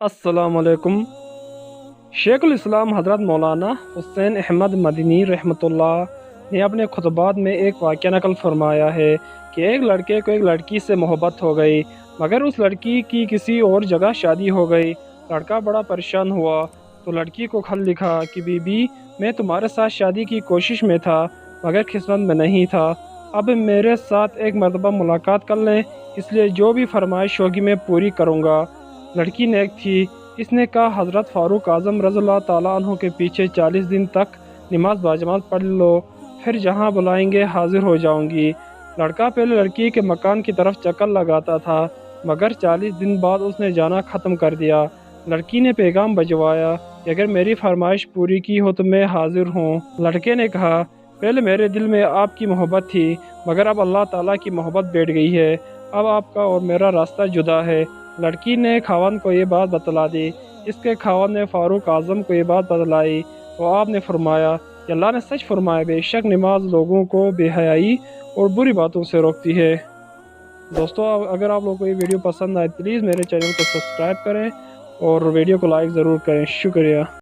अस्सलाम वालेकुम। शेखुल इस्लाम हज़रत मौलाना हुसैन अहमद मदनी रहमतुल्लाह ने अपने खुतबात में एक वाक़या नकल फरमाया है कि एक लड़के को एक लड़की से मोहब्बत हो गई, मगर उस लड़की की किसी और जगह शादी हो गई। लड़का बड़ा परेशान हुआ तो लड़की को खत लिखा कि बीबी, मैं तुम्हारे साथ शादी की कोशिश में था मगर किस्मत में नहीं था। अब मेरे साथ एक मरतबा मुलाकात कर लें, इसलिए जो भी फरमाइश होगी मैं पूरी करूँगा। लड़की नेक थी। इसने कहा, हज़रत फ़ारूक आज़म रज़ियल्लाहु ताला अन्हु के पीछे 40 दिन तक नमाज बाजमात पढ़ लो, फिर जहाँ बुलाएंगे हाजिर हो जाऊंगी। लड़का पहले लड़की के मकान की तरफ चक्कर लगाता था, मगर 40 दिन बाद उसने जाना ख़त्म कर दिया। लड़की ने पैगाम भिजवाया कि अगर मेरी फरमाइश पूरी की हो तो मैं हाजिर हूँ। लड़के ने कहा, पहले मेरे दिल में आपकी मोहब्बत थी, मगर अब अल्लाह ताला की मोहब्बत बैठ गई है। अब आपका और मेरा रास्ता जुदा है। लड़की ने खावन को ये बात बतला दी। इसके खावन ने फ़ारूक आज़म को ये बात बतलाई तो आपने फरमाया कि अल्लाह ने सच फरमाया, बेशक नमाज लोगों को बेहयाई और बुरी बातों से रोकती है। दोस्तों, अगर आप लोगों को ये वीडियो पसंद आए प्लीज़ मेरे चैनल को सब्सक्राइब करें और वीडियो को लाइक ज़रूर करें। शुक्रिया।